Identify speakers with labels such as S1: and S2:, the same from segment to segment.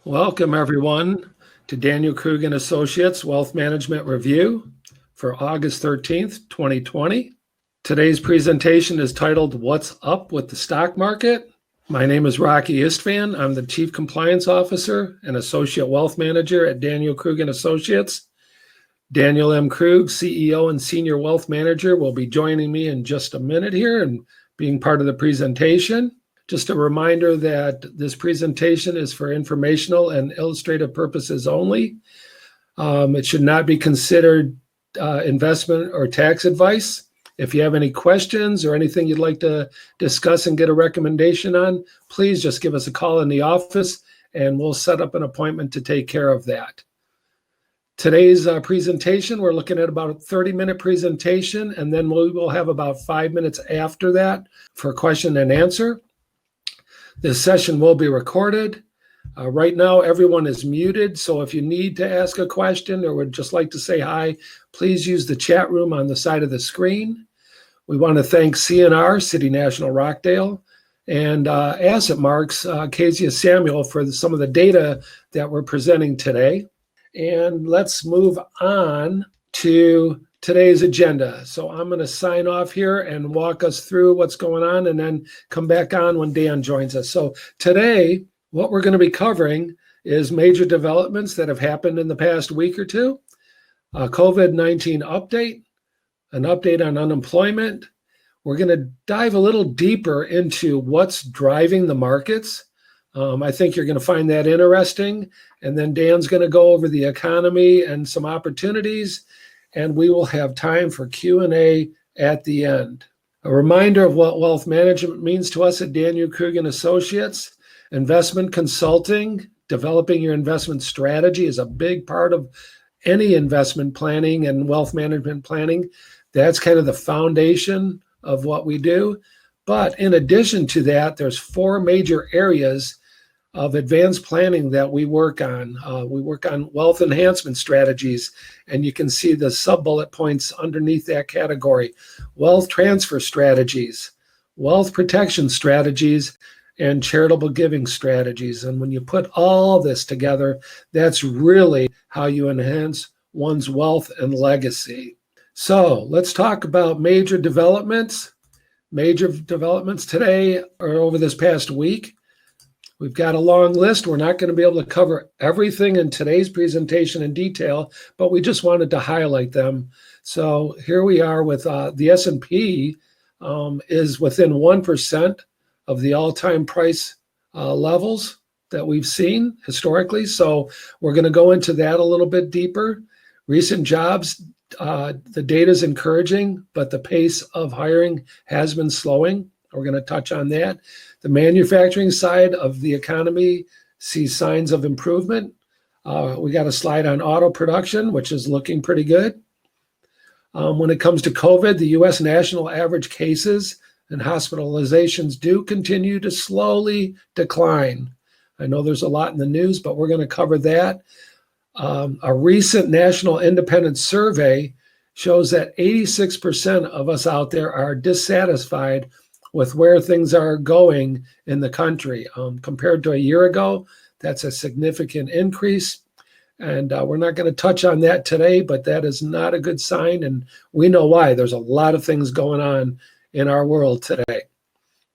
S1: Welcome, everyone, to Daniel Krug and Associates Wealth Management Review for August 13th, 2020. Today's presentation is titled, What's Up with the Stock Market? My name is Rocky Istvan. I'm the Chief Compliance Officer and Associate Wealth Manager at Daniel Krug and Associates. Daniel M. Krug, CEO and Senior Wealth Manager, will be joining me in just a minute here and being part of the presentation. Just a reminder that this presentation is for informational and illustrative purposes only. It should not be considered investment or tax advice. If you have any questions or anything you'd like to discuss and get a recommendation on, please just give us a call in the office and we'll set up an appointment to take care of that. Today's presentation, we're looking at about a 30-minute presentation, and then we will have about 5 minutes after that for question and answer. This session will be recorded. Right now, everyone is muted, so if you need to ask a question or would just like to say hi, please use the chat room on the side of the screen. We want to thank CNR, City National Rockdale, and Asset Marks, Kezia Samuel, for some of the data that we're presenting today. And let's move on to today's agenda. So I'm going to sign off here and walk us through what's going on and then come back on when Dan joins us. So today, what we're going to be covering is major developments that have happened in the past week or two, a COVID-19 update, an update on unemployment. We're going to dive a little deeper into what's driving the markets. I think you're going to find that interesting. And then Dan's going to go over the economy and some opportunities, and we will have time for Q&A at the end. A reminder of what wealth management means to us at Daniel Krug and Associates. Investment consulting, developing your investment strategy is a big part of any investment planning and wealth management planning. That's kind of the foundation of what we do. But in addition to that, there's 4 major areas of advanced planning that we work on. We work on wealth enhancement strategies, and you can see the sub-bullet points underneath that category. Wealth transfer strategies, wealth protection strategies, and charitable giving strategies. And when you put all this together, that's really how you enhance one's wealth and legacy. So let's talk about major developments. Major developments today or over this past week. We've got a long list. We're not going to be able to cover everything in today's presentation in detail, but we just wanted to highlight them. So here we are with the S&P is within 1% of the all-time price levels that we've seen historically. So we're going to go into that a little bit deeper. Recent jobs, the data is encouraging, but the pace of hiring has been slowing. We're going to touch on that. The manufacturing side of the economy sees signs of improvement. We got a slide on auto production, which is looking pretty good. When it comes to COVID, the U.S. national average cases and hospitalizations do continue to slowly decline. I know there's a lot in the news, but we're going to cover that. A recent national independent survey shows that 86% of us out there are dissatisfied with where things are going in the country. Compared to a year ago, that's a significant increase. And we're not going to touch on that today, but that is not a good sign. And we know why. There's a lot of things going on in our world today,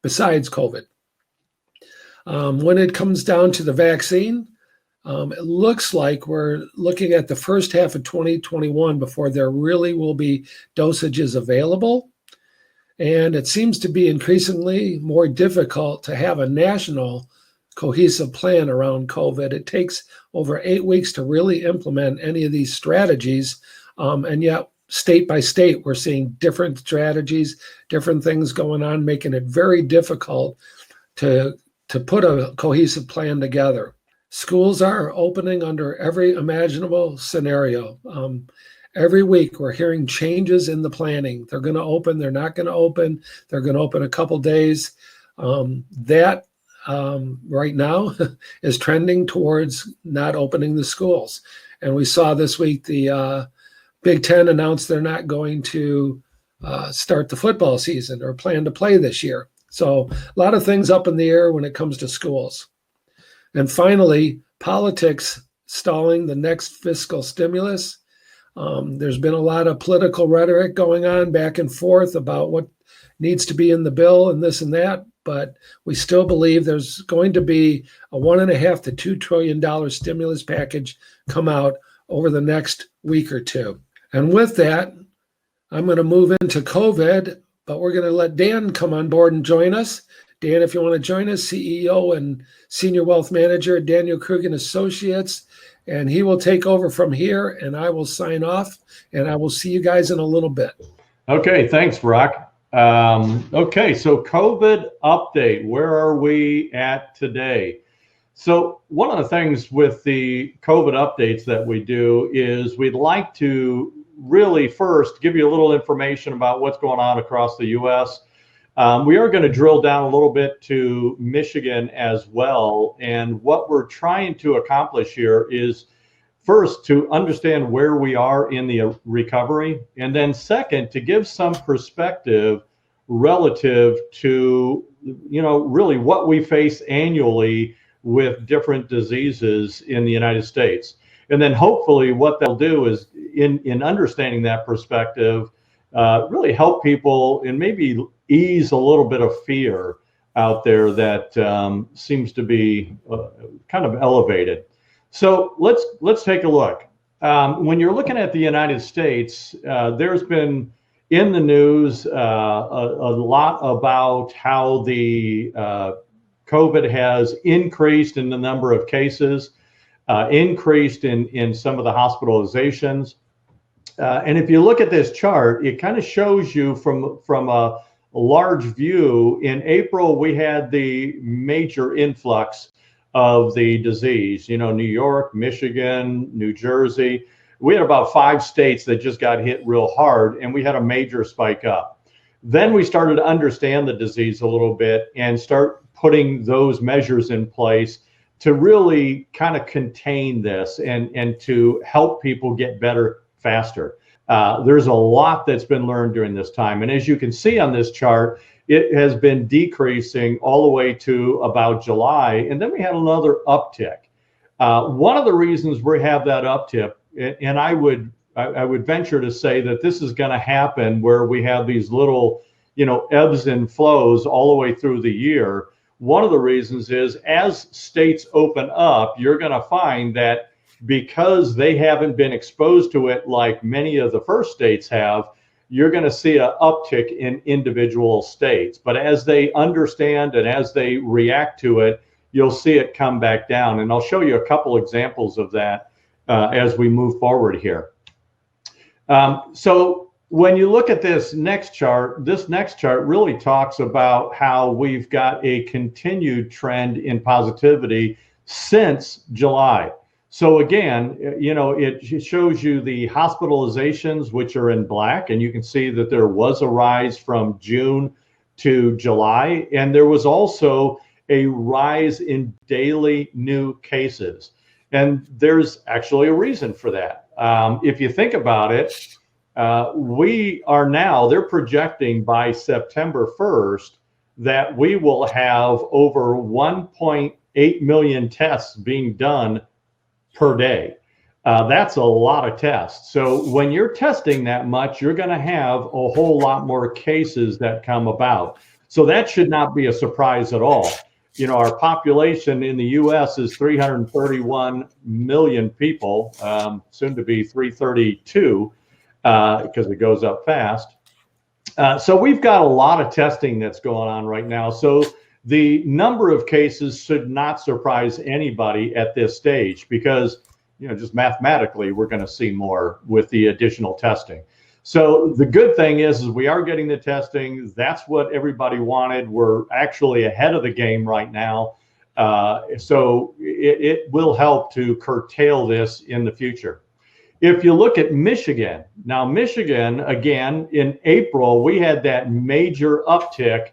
S1: besides COVID. When it comes down to the vaccine, it looks like we're looking at the first half of 2021 before there really will be dosages available. And it seems to be increasingly more difficult to have a national cohesive plan around COVID. It takes over 8 weeks to really implement any of these strategies. And yet, state by state, we're seeing different strategies, different things going on, making it very difficult to put a cohesive plan together. Schools are opening under every imaginable scenario. Every week we're hearing changes in the planning. They're going to open, they're not going to open, they're going to open a couple days. That right now is trending towards not opening the schools. And we saw this week the Big Ten announced they're not going to start the football season or plan to play this year. So a lot of things up in the air when it comes to schools. And finally, politics stalling the next fiscal stimulus. There's been a lot of political rhetoric going on back and forth about what needs to be in the bill and this and that, but we still believe there's going to be a $1.5 to $2 trillion stimulus package come out over the next week or two. And with that, I'm going to move into COVID, but we're going to let Dan come on board and join us. Dan, if you want to join us, CEO and Senior Wealth Manager at Daniel Krug and Associates, and he will take over from here, and I will sign off, and I will see you guys in a little bit.
S2: Okay, thanks, Brock. Okay, so COVID update. Where are we at today? So one of the things with the COVID updates that we do is we'd like to really first give you a little information about what's going on across the U.S. We are going to drill down a little bit to Michigan as well. And what we're trying to accomplish here is first to understand where we are in the recovery, and then second, to give some perspective relative to, really what we face annually with different diseases in the United States. And then hopefully what they'll do is in understanding that perspective, really help people and maybe ease a little bit of fear out there that seems to be kind of elevated. So let's take a look. When you're looking at the United States, there's been in the news a lot about how the COVID has increased in the number of cases, increased in some of the hospitalizations. And if you look at this chart, it kind of shows you from a large view. In April, we had the major influx of the disease, New York, Michigan, New Jersey. We had about 5 states that just got hit real hard, and we had a major spike up. Then we started to understand the disease a little bit and start putting those measures in place to really kind of contain this and to help people get better faster. There's a lot that's been learned during this time. And as you can see on this chart, it has been decreasing all the way to about July. And then we had another uptick. One of the reasons we have that uptick, and I would venture to say that this is going to happen where we have these little, ebbs and flows all the way through the year. One of the reasons is as states open up, you're going to find that because they haven't been exposed to it like many of the first states have, you're going to see an uptick in individual states. But as they understand and as they react to it, you'll see it come back down. And I'll show you a couple examples of that as we move forward here. So when you look at this next chart really talks about how we've got a continued trend in positivity since July. So again, it shows you the hospitalizations, which are in black, and you can see that there was a rise from June to July. And there was also a rise in daily new cases. And there's actually a reason for that. If you think about it, they're projecting by September 1st that we will have over 1.8 million tests being done per day. That's a lot of tests. So when you're testing that much, you're going to have a whole lot more cases that come about. So that should not be a surprise at all. Our population in the U.S. is 331 million people, soon to be 332 because it goes up fast. So we've got a lot of testing that's going on right now. So the number of cases should not surprise anybody at this stage because, just mathematically, we're going to see more with the additional testing. So the good thing is we are getting the testing. That's what everybody wanted. We're actually ahead of the game right now. So it will help to curtail this in the future. If you look at Michigan, now Michigan, again, in April, we had that major uptick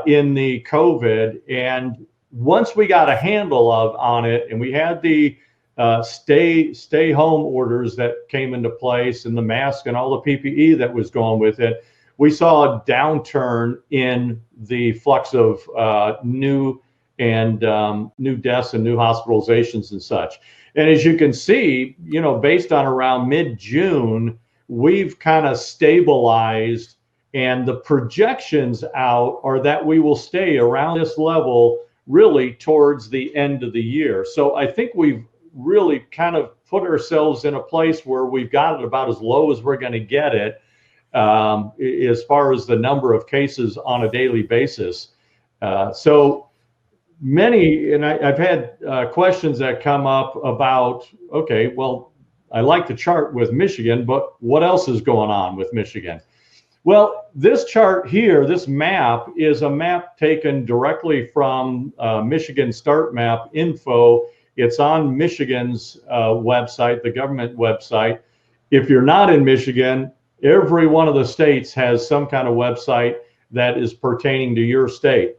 S2: in the COVID. And once we got a handle on it and we had the stay home orders that came into place and the mask and all the PPE that was going with it, we saw a downturn in the flux of new and new deaths and new hospitalizations and such. And as you can see, based on around mid-June, we've kind of stabilized, and the projections out are that we will stay around this level really towards the end of the year. So I think we've really kind of put ourselves in a place where we've got it about as low as we're going to get it, as far as the number of cases on a daily basis. So many, and I've had questions that come up about, okay, well, I like the chart with Michigan, but what else is going on with Michigan? Well, this chart here, this map, is a map taken directly from Michigan Start Map info. It's on Michigan's website, the government website. If you're not in Michigan, every one of the states has some kind of website that is pertaining to your state.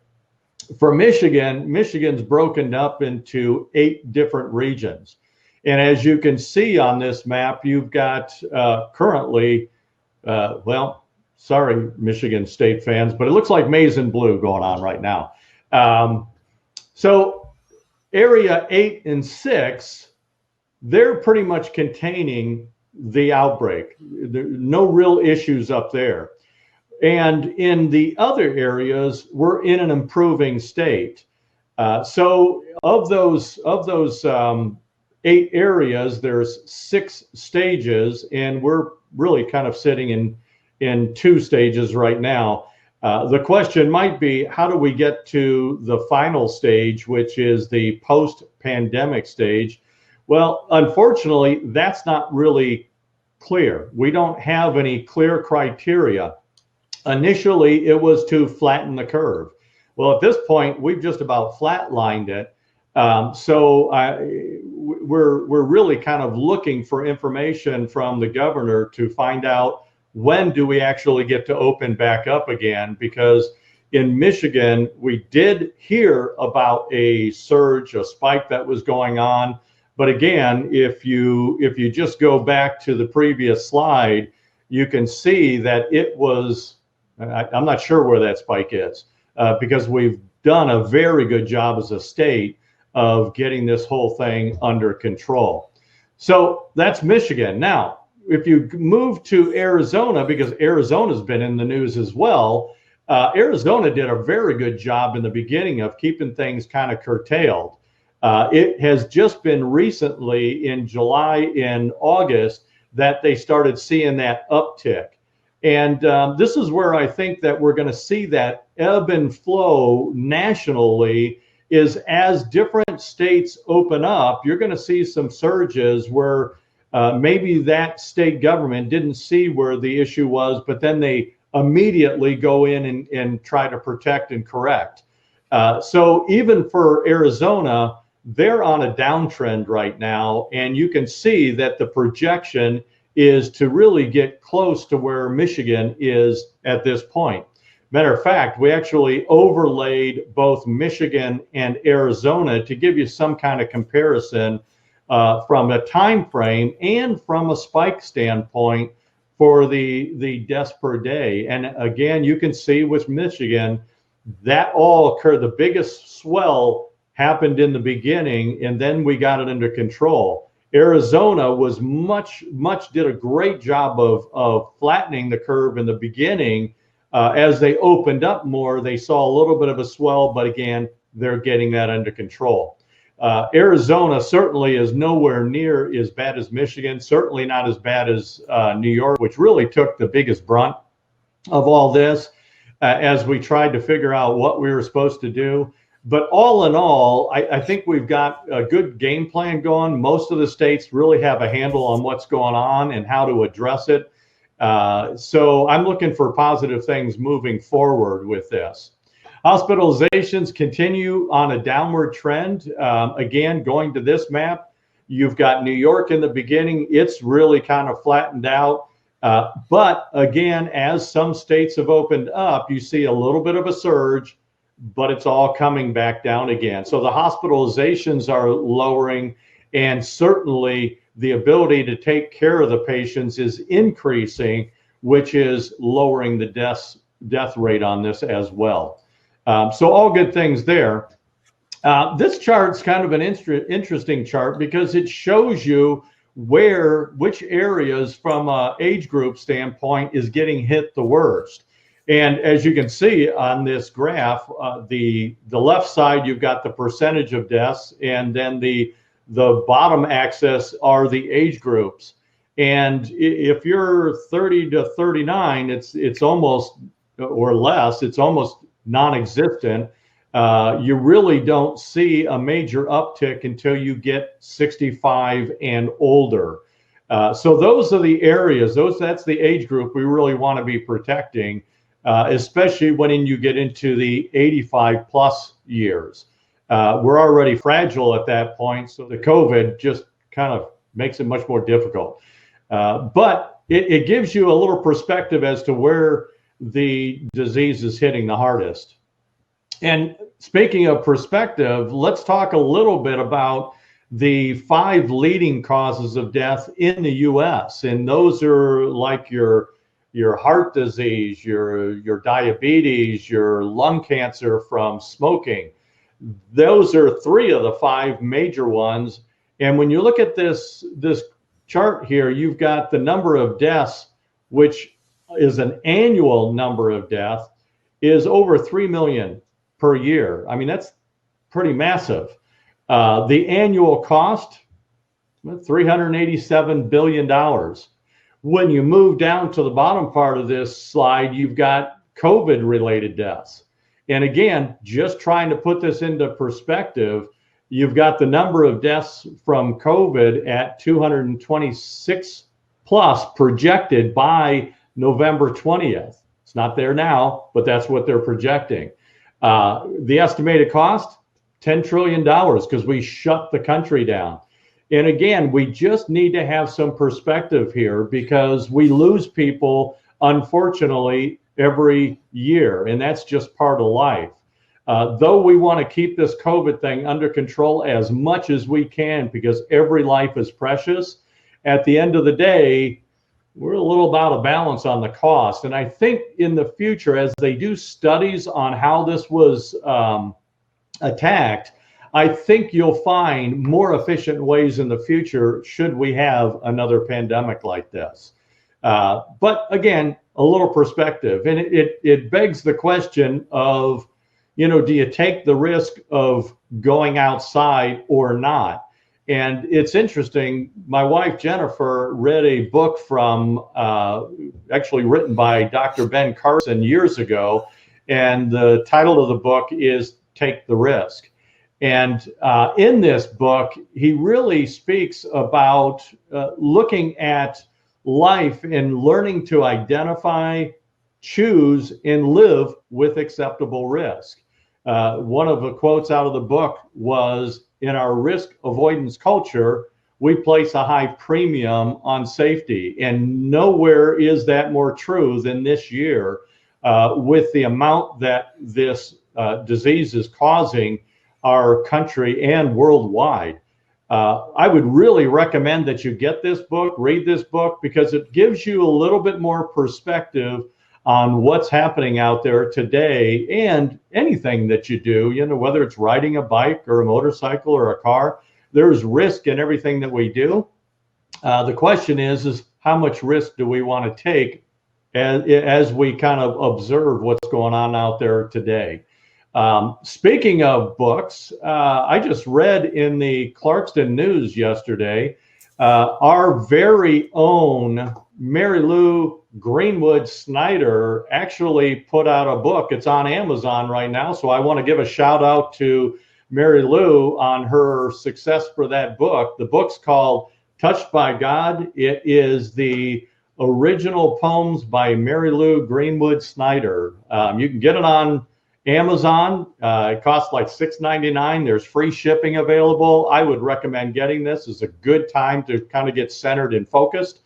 S2: For Michigan, Michigan's broken up into 8 different regions. And as you can see on this map, you've got currently, well, sorry, Michigan State fans, but it looks like maize and blue going on right now. So area 8 and 6, they're pretty much containing the outbreak. No real issues up there. And in the other areas, we're in an improving state. So of those 8 areas, there's 6 stages, and we're really kind of sitting in 2 stages right now. The question might be, how do we get to the final stage, which is the post-pandemic stage? Well, unfortunately, that's not really clear. We don't have any clear criteria. Initially, it was to flatten the curve. Well, at this point, we've just about flatlined it. So we're really kind of looking for information from the governor to find out when do we actually get to open back up again, because in Michigan, we did hear about a surge, a spike that was going on. But again, if you just go back to the previous slide, you can see that it was, I'm not sure where that spike is, because we've done a very good job as a state of getting this whole thing under control. So that's Michigan. Now, if you move to Arizona, because Arizona's been in the news as well, Arizona did a very good job in the beginning of keeping things kind of curtailed. It has just been recently in July and August that they started seeing that uptick. And this is where I think that we're going to see that ebb and flow nationally, is as different states open up, you're going to see some surges where maybe that state government didn't see where the issue was, but then they immediately go in and try to protect and correct. So even for Arizona, they're on a downtrend right now, and you can see that the projection is to really get close to where Michigan is at this point. Matter of fact, we actually overlaid both Michigan and Arizona to give you some kind of comparison from a time frame and from a spike standpoint for the deaths per day. And again, you can see with Michigan, that all occurred. The biggest swell happened in the beginning, and then we got it under control. Arizona was did a great job of flattening the curve in the beginning. As they opened up more, they saw a little bit of a swell, but again, they're getting that under control. Arizona certainly is nowhere near as bad as Michigan, certainly not as bad as New York, which really took the biggest brunt of all this as we tried to figure out what we were supposed to do. But all in all, I think we've got a good game plan going. Most of the states really have a handle on what's going on and how to address it. So I'm looking for positive things moving forward with this. Hospitalizations continue on a downward trend. Again, going to this map, you've got New York in the beginning. It's really kind of flattened out. But again, as some states have opened up, you see a little bit of a surge, but it's all coming back down again. So the hospitalizations are lowering, and certainly the ability to take care of the patients is increasing, which is lowering the death rate on this as well. So all good things there. This chart's kind of an interesting chart because it shows you which areas from an age group standpoint is getting hit the worst. And as you can see on this graph, the left side, you've got the percentage of deaths, and then the bottom axis are the age groups. And if you're 30 to 39, it's almost, or less, it's almost non-existent. You really don't see a major uptick until you get 65 and older. So those are the areas, that's the age group we really want to be protecting, especially when you get into the 85 plus years. We're already fragile at that point, so the COVID just kind of makes it much more difficult. But it gives you a little perspective as to where the disease is hitting the hardest. And speaking of perspective, let's talk a little bit about the 5 leading causes of death in the U.S. And those are like your heart disease, your diabetes, your lung cancer from smoking. Those are 3 of the 5 major ones. And when you look at this chart here, you've got the number of deaths, which is an annual number of death, is over 3 million per year. I mean, that's pretty massive. The annual cost, $387 billion. When you move down to the bottom part of this slide, you've got COVID-related deaths. And again, just trying to put this into perspective, you've got the number of deaths from COVID at 226 plus projected by November 20th. It's not there now, but that's what they're projecting. The estimated cost, $10 trillion, because we shut the country down. And again, we just need to have some perspective here because we lose people, unfortunately, every year, and that's just part of life. Though we want to keep this COVID thing under control as much as we can because every life is precious, at the end of the day, we're a little out of balance on the cost. And I think in the future, as they do studies on how this was attacked, I think you'll find more efficient ways in the future should we have another pandemic like this. But again, a little perspective. And it begs the question of, do you take the risk of going outside or not? And it's interesting, my wife, Jennifer, read a book from, actually written by Dr. Ben Carson years ago. And the title of the book is Take the Risk. And in this book, he really speaks about looking at life and learning to identify, choose, and live with acceptable risk. One of the quotes out of the book was, in our risk avoidance culture, we place a high premium on safety. And nowhere is that more true than this year with the amount that this disease is causing our country and worldwide. I would really recommend that you get this book, read this book, because it gives you a little bit more perspective on what's happening out there today, and anything that you do, whether it's riding a bike or a motorcycle or a car, there's risk in everything that we do. The question is how much risk do we want to take as we kind of observe what's going on out there today? Speaking of books, I just read in the Clarkston News yesterday, our very own Mary Lou Greenwood Snyder actually put out a book. It's on Amazon right now. So I want to give a shout out to Mary Lou on her success for that book. The book's called Touched by God. It is the original poems by Mary Lou Greenwood Snyder. You can get it on Amazon. It costs like $6.99. There's free shipping available. I would recommend getting this. It's a good time to kind of get centered and focused.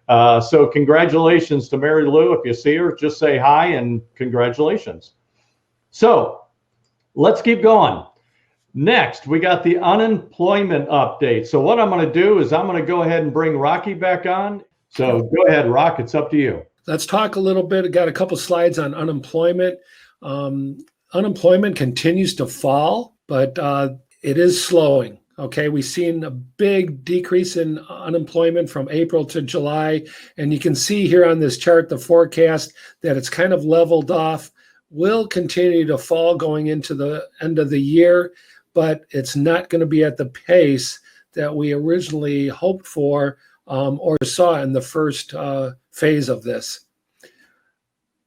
S2: So congratulations to Mary Lou. If you see her, just say hi and congratulations. So let's keep going. Next, we got the unemployment update. So what I'm going to do is I'm going to go ahead and bring Rocky back on. So go ahead, Rock. It's up to you.
S1: Let's talk a little bit. I got a couple slides on unemployment. Unemployment continues to fall. but it is slowing. Okay, we've seen a big decrease in unemployment from April to July, and you can see here on this chart the forecast that it's kind of leveled off, will continue to fall going into the end of the year, but it's not going to be at the pace that we originally hoped for or saw in the first phase of this.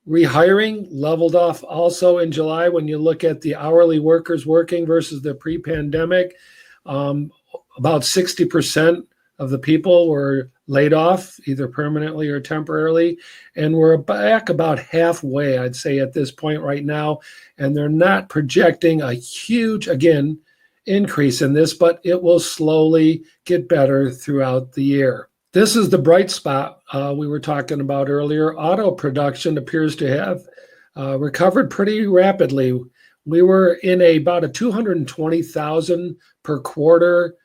S1: Rehiring leveled off also in July when you look at the hourly workers working versus the pre-pandemic. About 60% of the people were laid off, either permanently or temporarily, and we're back about halfway, I'd say, at this point right now. And they're not projecting a huge, again, increase in this, but it will slowly get better throughout the year. This is the bright spot we were talking about earlier. Auto production appears to have recovered pretty rapidly. We were in about a 220,000 per quarter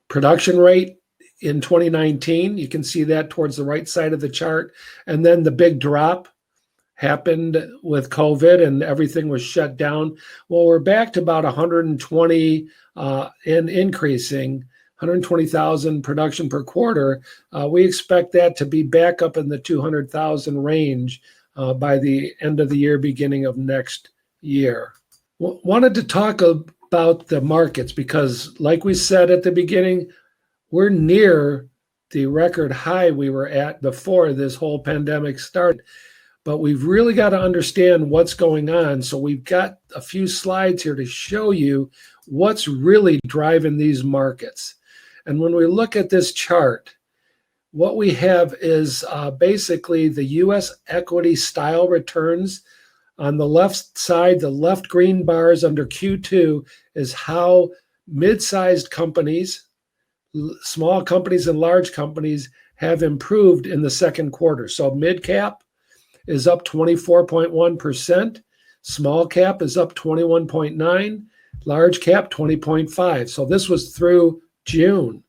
S1: production rate in 2019. You can see that towards the right side of the chart. And then the big drop happened with COVID and everything was shut down. Well, we're back to about 120 and increasing, 120,000 production per quarter. We expect that to be back up in the 200,000 range by the end of the year, beginning of next year. Wanted to talk about the markets because, like we said at the beginning, we're near the record high we were at before this whole pandemic started. But we've really got to understand what's going on. So we've got a few slides here to show you what's really driving these markets. And when we look at this chart, what we have is basically the U.S. equity style returns. On the left side, the left green bars under Q2 is how mid-sized companies, small companies and large companies have improved in the second quarter. So mid-cap is up 24.1%, small cap is up 21.9%, large cap 20.5%. So this was through June.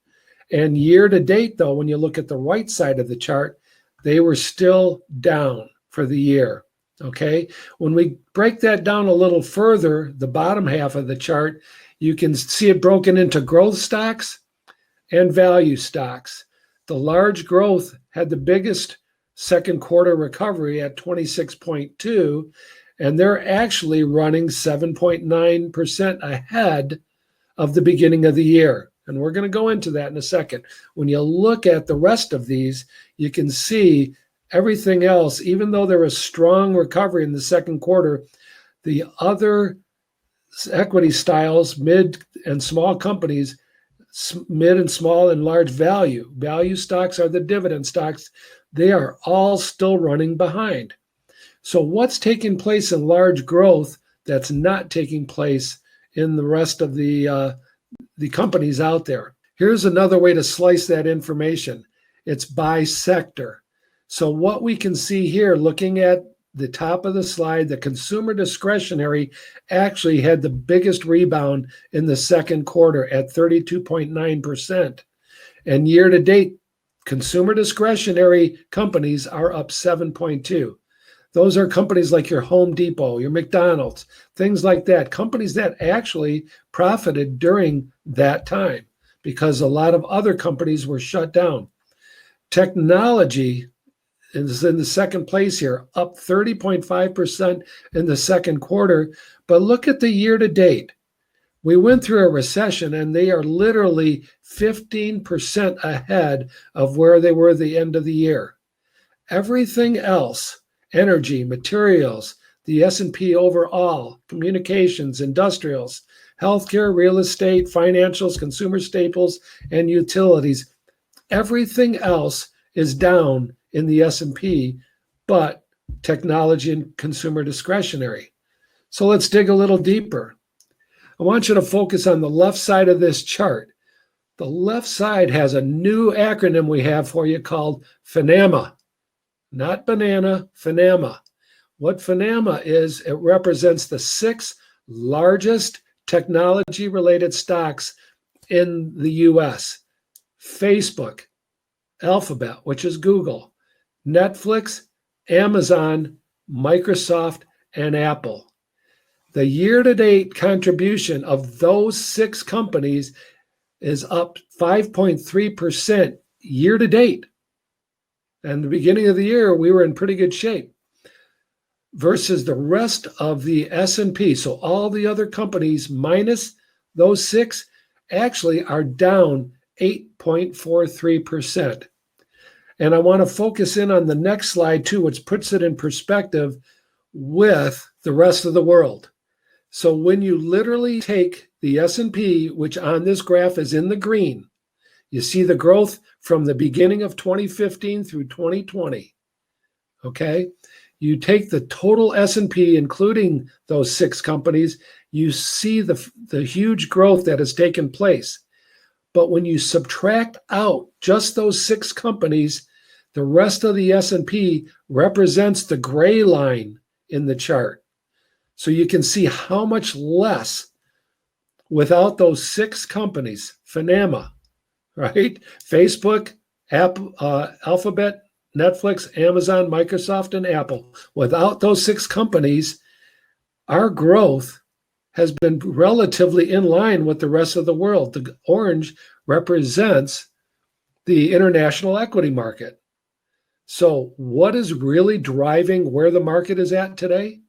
S1: And year to date, though, when you look at the right side of the chart, they were still down for the year. Okay, when we break that down a little further, the bottom half of the chart, you can see it broken into growth stocks and value stocks. The large growth had the biggest second quarter recovery at 26.2, and they're actually running 7.9% ahead of the beginning of the year. And we're going to go into that in a second. When you look at the rest of these, you can see everything else, even though there was strong recovery in the second quarter, the other equity styles, mid and small companies, mid and small and large value stocks are the dividend stocks. They are all still running behind. So what's taking place in large growth that's not taking place in the rest of the companies out there? Here's another way to slice that information. It's by sector. So what we can see here, looking at the top of the slide, the consumer discretionary actually had the biggest rebound in the second quarter at 32.9%. And year to date, consumer discretionary companies are up 7.2%. Those are companies like your Home Depot, your McDonald's, things like that, companies that actually profited during that time because a lot of other companies were shut down. Technology is in the second place here, up 30.5% in the second quarter. But look at the year to date. We went through a recession and they are literally 15% ahead of where they were at the end of the year. Everything else, energy, materials, the S&P overall, communications, industrials, healthcare, real estate, financials, consumer staples, and utilities, everything else is down in the S&P, but technology and consumer discretionary. So let's dig a little deeper. I want you to focus on the left side of this chart. The left side has a new acronym we have for you called FNAMA. Not banana, FNAMA. What FNAMA is, it represents the 6 largest technology-related stocks in the US. Facebook, Alphabet, which is Google, Netflix, Amazon, Microsoft, and Apple. The year-to-date contribution of those 6 companies is up 5.3% year-to-date. And the beginning of the year, we were in pretty good shape versus the rest of the S&P. So all the other companies minus those 6 actually are down 8.43%. And I want to focus in on the next slide too, which puts it in perspective with the rest of the world. So when you literally take the S&P, which on this graph is in the green, you see the growth from the beginning of 2015 through 2020, okay? You take the total S&P, including those 6 companies, you see the huge growth that has taken place. But when you subtract out just those 6 companies, the rest of the S&P represents the gray line in the chart. So you can see how much less without those 6 companies, Finama, right? Facebook, Apple, Alphabet, Netflix, Amazon, Microsoft, and Apple. Without those 6 companies, our growth has been relatively in line with the rest of the world. The orange represents the international equity market. So what is really driving where the market is at today?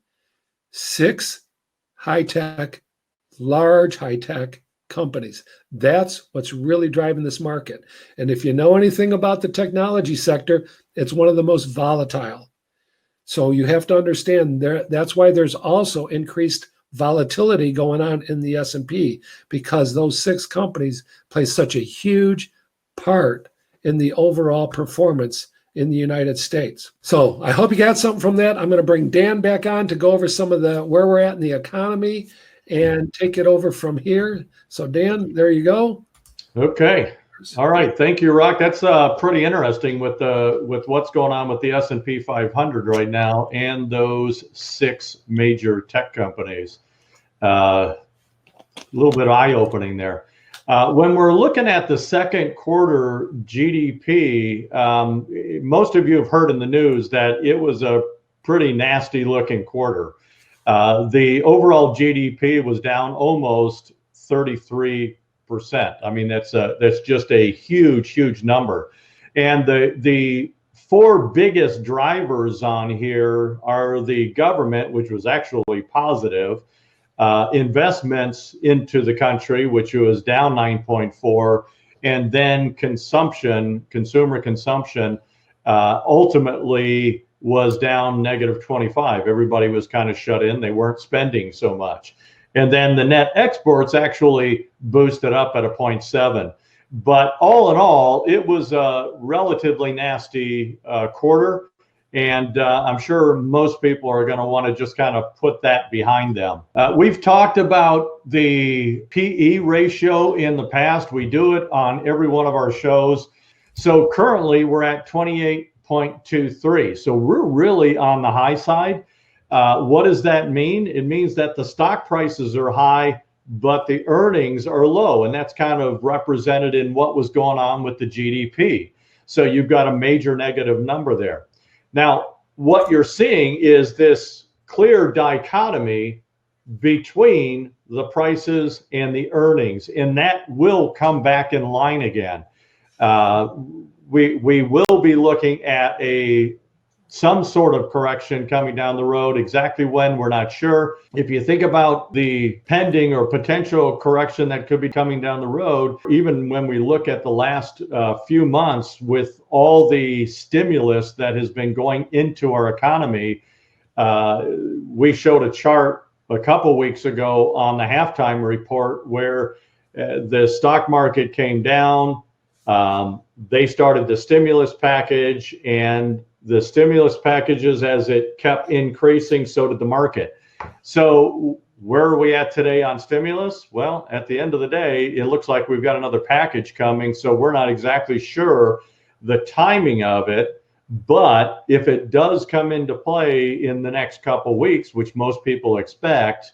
S1: 6 high-tech, large high-tech companies. That's what's really driving this market. And if you know anything about the technology sector, it's one of the most volatile. So you have to understand that's why there's also increased volatility going on in the S&P, because those 6 companies play such a huge part in the overall performance in the United States. So I hope you got something from that. I'm going to bring Dan back on to go over some of where we're at in the economy and take it over from here. So Dan, there you go.
S2: Okay. All right. Thank you, Rock. That's pretty interesting with what's going on with the S&P 500 right now and those 6 major tech companies. A little bit eye-opening there. When we're looking at the second quarter GDP, most of you have heard in the news that it was a pretty nasty looking quarter. The overall GDP was down almost 33%. I mean, that's just a huge number. And the 4 biggest drivers on here are the government, which was actually positive, investments into the country, which was down 9.4, and then consumer consumption, ultimately was down -25. Everybody was kind of shut in. They weren't spending so much. And then the net exports actually boosted up at a 0.7. But all in all, it was a relatively nasty quarter. And I'm sure most people are going to want to just kind of put that behind them. We've talked about the PE ratio in the past. We do it on every one of our shows. So currently we're at 28.23. So we're really on the high side. What does that mean? It means that the stock prices are high, but the earnings are low. And that's kind of represented in what was going on with the GDP. So you've got a major negative number there. Now, what you're seeing is this clear dichotomy between the prices and the earnings, and that will come back in line again. We will be looking at some sort of correction coming down the road. Exactly when, we're not sure. If you think about the pending or potential correction that could be coming down the road, even when we look at the last few months with all the stimulus that has been going into our economy, we showed a chart a couple weeks ago on the halftime report where the stock market came down. They started the stimulus package, and the stimulus packages, as it kept increasing, so did the market. So where are we at today on stimulus? Well, at the end of the day, it looks like we've got another package coming. So we're not exactly sure the timing of it. But if it does come into play in the next couple weeks, which most people expect,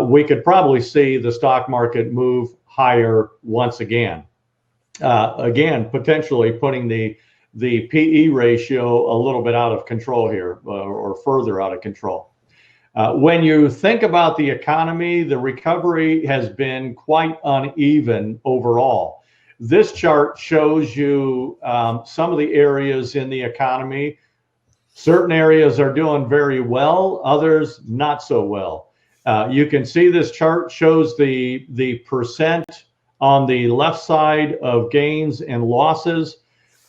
S2: we could probably see the stock market move higher once again. Again, potentially putting the PE ratio a little bit out of control here, or further out of control. When you think about the economy, the recovery has been quite uneven overall. This chart shows you some of the areas in the economy. Certain areas are doing very well, others not so well. You can see this chart shows the percent on the left side of gains and losses.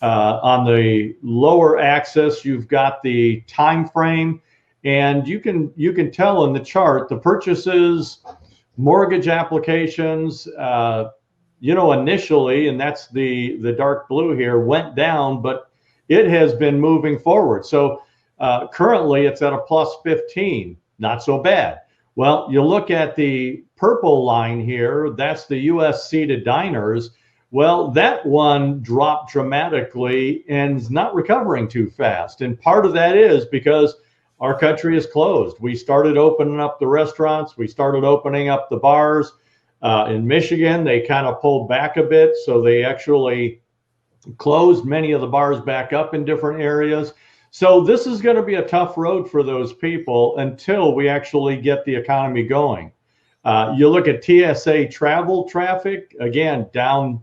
S2: On the lower axis, you've got the time frame, and you can tell in the chart the purchases, mortgage applications, initially, and that's the dark blue here, went down, but it has been moving forward. So currently it's at a plus 15, not so bad. Well, you look at the purple line here, that's the US seated diners. Well, that one dropped dramatically and is not recovering too fast. And part of that is because our country is closed. We started opening up the restaurants. We started opening up the bars. In Michigan, they kind of pulled back a bit. So they actually closed many of the bars back up in different areas. So this is going to be a tough road for those people until we actually get the economy going. You look at TSA travel traffic, again, down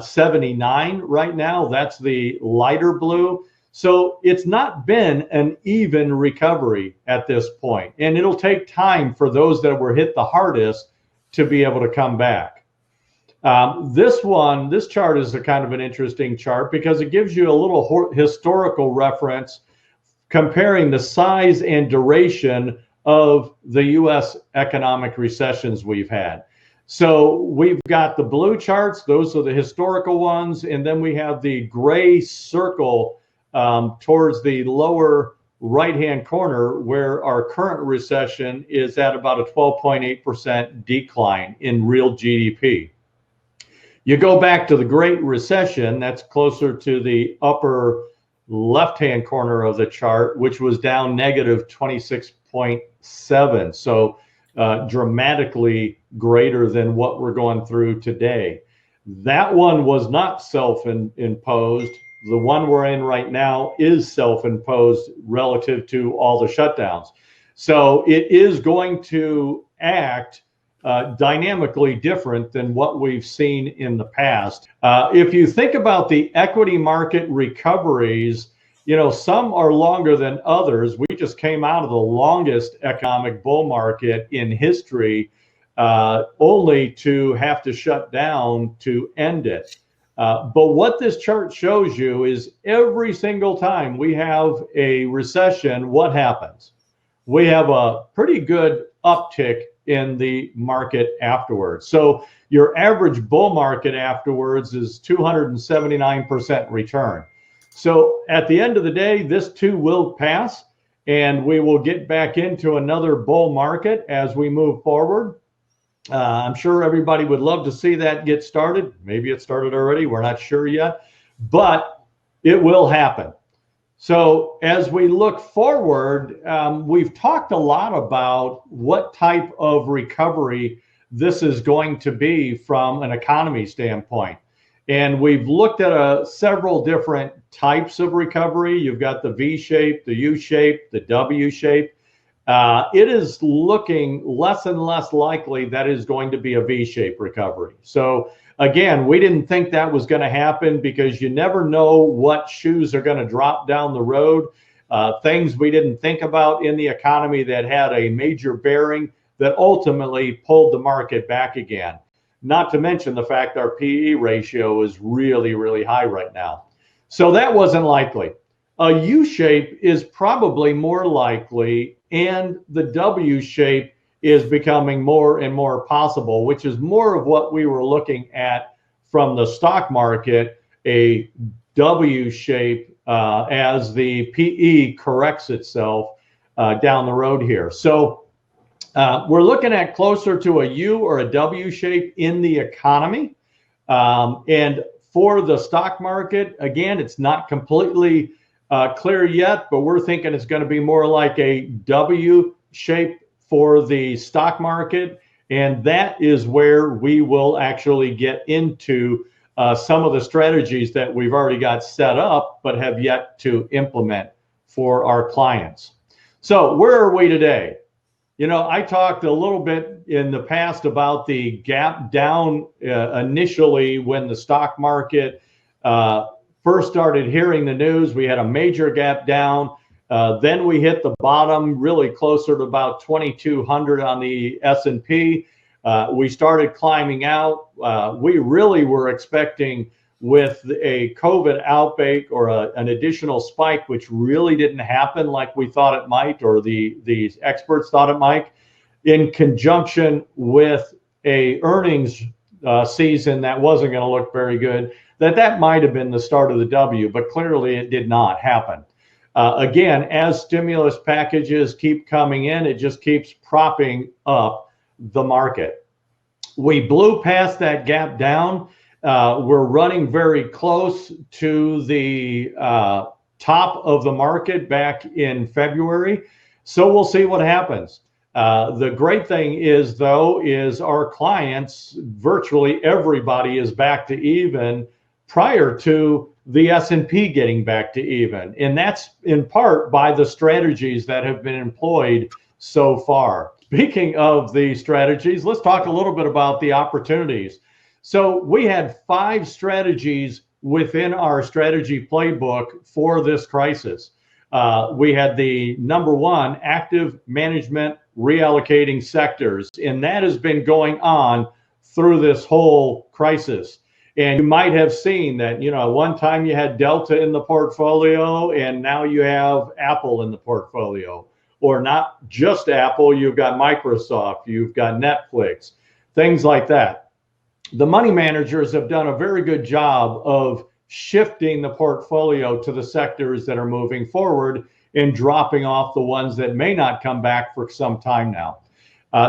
S2: 79 right now. That's the lighter blue. So it's not been an even recovery at this point. And it'll take time for those that were hit the hardest to be able to come back. This chart is a kind of an interesting chart because it gives you a little historical reference comparing the size and duration of the US economic recessions we've had. So we've got the blue charts, those are the historical ones, and then we have the gray circle towards the lower right-hand corner where our current recession is at about a 12.8% decline in real GDP. You go back to the Great Recession, that's closer to the upper left-hand corner of the chart, which was down negative 26.7. So dramatically greater than what we're going through today. That one was not self-imposed. The one we're in right now is self-imposed relative to all the shutdowns. So it is going to act dynamically different than what we've seen in the past. If you think about the equity market recoveries, some are longer than others. We just came out of the longest economic bull market in history, only to have to shut down to end it. But what this chart shows you is every single time we have a recession, what happens? We have a pretty good uptick in the market afterwards. So your average bull market afterwards is 279% return. So at the end of the day, this too will pass, and we will get back into another bull market as we move forward. I'm sure everybody would love to see that get started. Maybe it started already. We're not sure yet, but it will happen. So as we look forward, we've talked a lot about what type of recovery this is going to be from an economy standpoint. And we've looked at several different types of recovery. You've got the V shape, the U shape, the W shape. It is looking less and less likely that is going to be a V-shaped recovery. So again, we didn't think that was going to happen because you never know what shoes are going to drop down the road. Things we didn't think about in the economy that had a major bearing that ultimately pulled the market back again. Not to mention the fact our PE ratio is really, really high right now. So that wasn't likely. A U shape is probably more likely, and the W shape is becoming more and more possible, which is more of what we were looking at from the stock market, a W shape as the PE corrects itself down the road here. So we're looking at closer to a U or a W shape in the economy. And for the stock market, again, it's not completely clear yet, but we're thinking it's going to be more like a W shape for the stock market. And that is where we will actually get into some of the strategies that we've already got set up, but have yet to implement for our clients. So where are we today? I talked a little bit in the past about the gap down initially when the stock market first started hearing the news. We had a major gap down. Then we hit the bottom, really closer to about 2,200 on the S&P. We started climbing out. We really were expecting with a COVID outbreak or an additional spike, which really didn't happen like we thought it might, or the experts thought it might, in conjunction with a earnings season that wasn't going to look very good, that might have been the start of the W, but clearly it did not happen. Again, as stimulus packages keep coming in, it just keeps propping up the market. We blew past that gap down. We're running very close to the top of the market back in February. So we'll see what happens. The great thing is, though, is our clients, virtually everybody is back to even prior to the S&P getting back to even. And that's in part by the strategies that have been employed so far. Speaking of the strategies, let's talk a little bit about the opportunities. So we had 5 strategies within our strategy playbook for this crisis. We had the number 1, active management reallocating sectors, and that has been going on through this whole crisis. And you might have seen that, one time you had Delta in the portfolio, and now you have Apple in the portfolio. Or not just Apple, you've got Microsoft, you've got Netflix, things like that. The money managers have done a very good job of shifting the portfolio to the sectors that are moving forward and dropping off the ones that may not come back for some time now.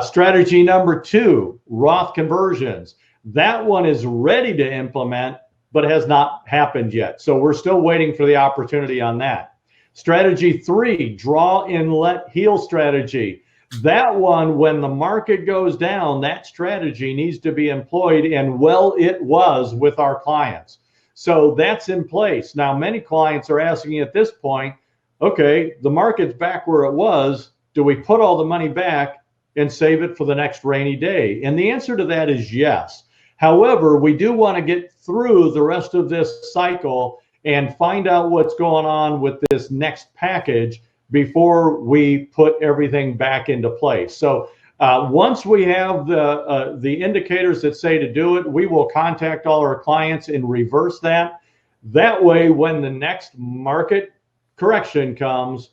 S2: Strategy number 2, Roth conversions. That one is ready to implement, but has not happened yet. So we're still waiting for the opportunity on that. Strategy 3, draw in let heal strategy. That one, when the market goes down, that strategy needs to be employed, and well, it was with our clients. So that's in place. Now, many clients are asking at this point, okay, the market's back where it was. Do we put all the money back and save it for the next rainy day? And the answer to that is yes. However, we do want to get through the rest of this cycle and find out what's going on with this next package before we put everything back into place. So once we have the indicators that say to do it, we will contact all our clients and reverse that. That way, when the next market correction comes,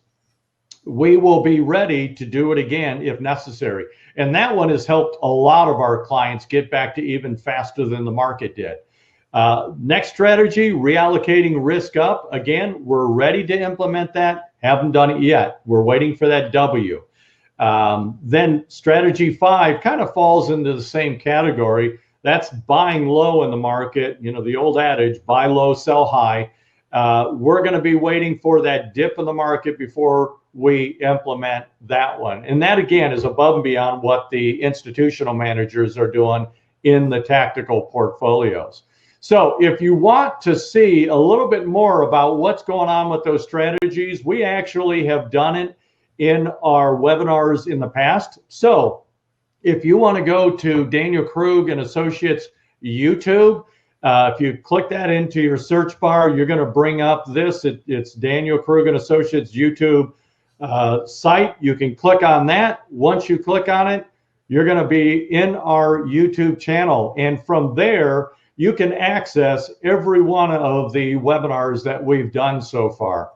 S2: we will be ready to do it again if necessary. And that one has helped a lot of our clients get back to even faster than the market did. Next strategy, reallocating risk up. Again, we're ready to implement that. Haven't done it yet. We're waiting for that W. Then strategy 5 kind of falls into the same category. That's buying low in the market. The old adage, buy low, sell high. We're going to be waiting for that dip in the market before we implement that one. And that, again, is above and beyond what the institutional managers are doing in the tactical portfolios. So if you want to see a little bit more about what's going on with those strategies, we actually have done it in our webinars in the past. So if you want to go to Daniel Krug and Associates YouTube, if you click that into your search bar, you're going to bring up this. It's Daniel Krug and Associates YouTube site. You can click on that. Once you click on it, you're going to be in our YouTube channel. And from there, you can access every one of the webinars that we've done so far.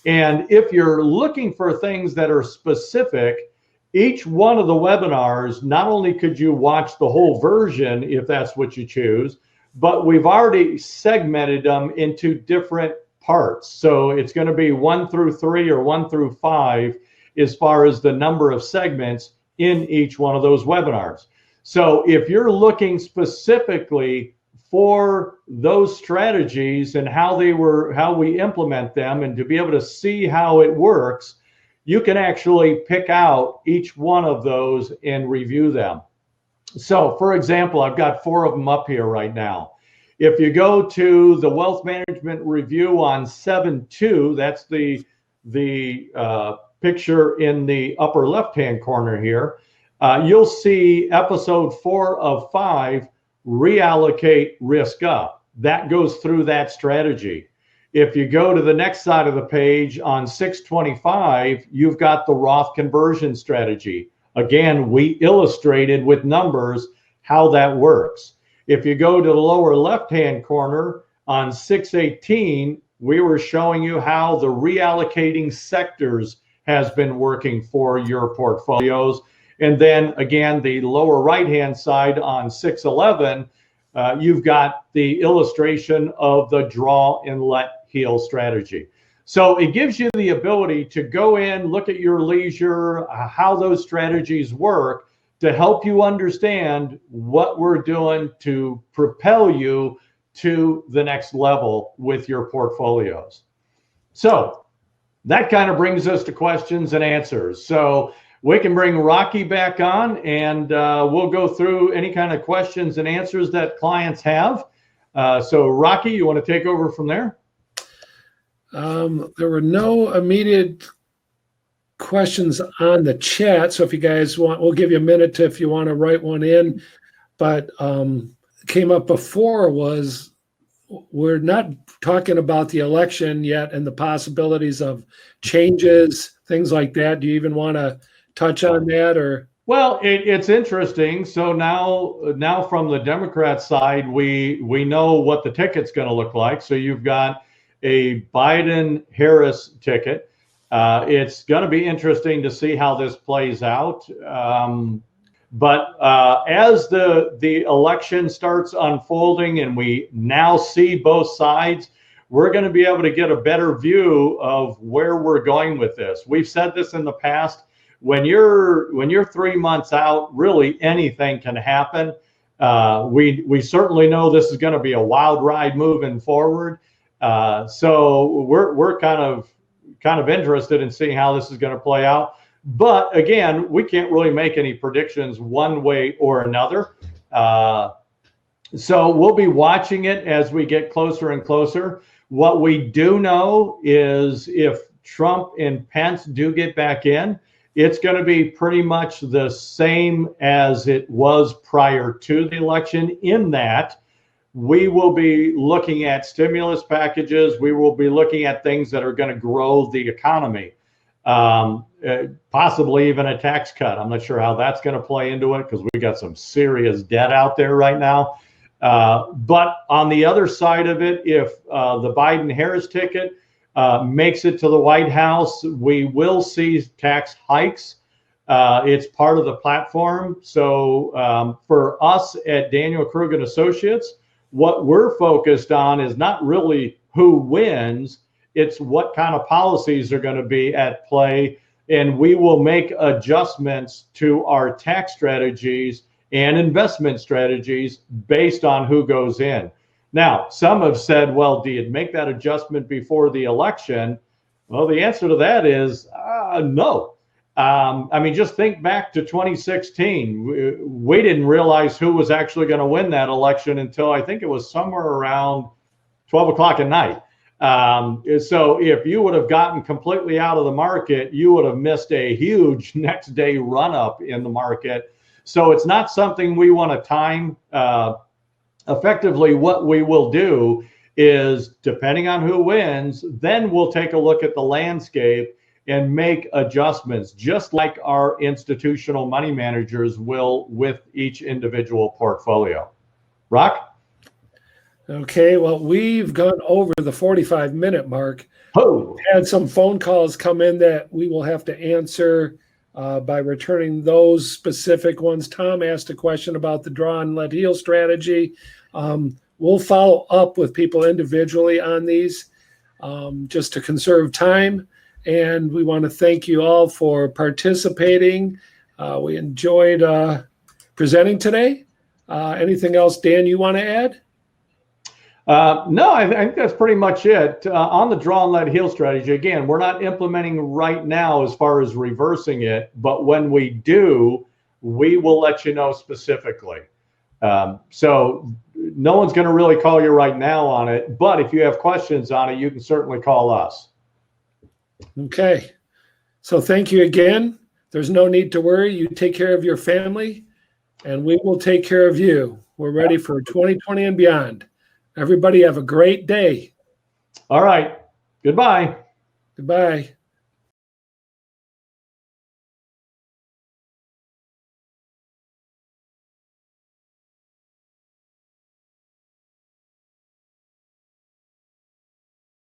S2: And if you're looking for things that are specific, each one of the webinars, not only could you watch the whole version if that's what you choose, but we've already segmented them into different parts. So it's going to be 1 through 3 or 1 through 5 as far as the number of segments in each one of those webinars. So if you're looking specifically for those strategies and how we implement them and to be able to see how it works, you can actually pick out each one of those and review them. So for example, I've got 4 of them up here right now. If you go to the wealth management review on 7.2, that's the picture in the upper left-hand corner here, you'll see episode 4 of 5, reallocate risk up. That goes through that strategy. If you go to the next side of the page on 625, you've got the Roth conversion strategy. Again, we illustrated with numbers how that works. If you go to the lower left-hand corner on 618, we were showing you how the reallocating sectors has been working for your portfolios. And then again, the lower right-hand side on 611, you've got the illustration of the draw and let heal strategy. So it gives you the ability to go in, look at your leisure, how those strategies work to help you understand what we're doing to propel you to the next level with your portfolios. So that kind of brings us to questions and answers. So we can bring Rocky back on and we'll go through any kind of questions and answers that clients have. So Rocky, you want to take over from there?
S1: There were no immediate questions on the chat. So if you guys want, we'll give you a minute to, if you want to write one in. But came up before was, we're not talking about the election yet and the possibilities of changes, things like that. Do you even want to touch on that? Or
S2: well, it's interesting. So now from the Democrat side, we know what the ticket's going to look like. So you've got a Biden-Harris ticket. It's going to be interesting to see how this plays out. But as the election starts unfolding and we now see both sides, we're going to be able to get a better view of where we're going with this. We've said this in the past. When you're 3 months out, really anything can happen. We certainly know this is going to be a wild ride moving forward. So we're kind of interested in seeing how this is going to play out. But again, we can't really make any predictions one way or another. So we'll be watching it as we get closer and closer. What we do know is if Trump and Pence do get back in, it's going to be pretty much the same as it was prior to the election, in that we will be looking at stimulus packages. We will be looking at things that are going to grow the economy, possibly even a tax cut. I'm not sure how that's going to play into it because we got some serious debt out there right now. But on the other side of it, if the Biden-Harris ticket makes it to the White House, we will see tax hikes. It's part of the platform. So for us at Daniel Krug and Associates, what we're focused on is not really who wins, it's what kind of policies are going to be at play. And we will make adjustments to our tax strategies and investment strategies based on who goes in. Now, some have said, well, do you make that adjustment before the election? Well, the answer to that is no. I mean, just think back to 2016. We didn't realize who was actually going to win that election until I think it was somewhere around 12 o'clock at night. So if you would have gotten completely out of the market, you would have missed a huge next day run up in the market. So it's not something we want to time. Effectively, what we will do is, depending on who wins, then we'll take a look at the landscape and make adjustments, just like our institutional money managers will with each individual portfolio. Rock?
S1: Okay, well, we've gone over the 45-minute mark.
S2: Oh.
S1: Had some phone calls come in that we will have to answer by returning those specific ones. Tom asked a question about the draw and let heal strategy. We'll follow up with people individually on these just to conserve time. And we want to thank you all for participating. We enjoyed presenting today. Anything else, Dan, you want to add?
S2: No, I think that's pretty much it. On the draw and let heal strategy, again, we're not implementing right now as far as reversing it, but when we do, we will let you know specifically. So no one's going to really call you right now on it, but if you have questions on it, you can certainly call us.
S1: Okay. So thank you again. There's no need to worry. You take care of your family, and we will take care of you. We're ready for 2020 and beyond. Everybody have a great day.
S2: All right. Goodbye.
S1: Goodbye.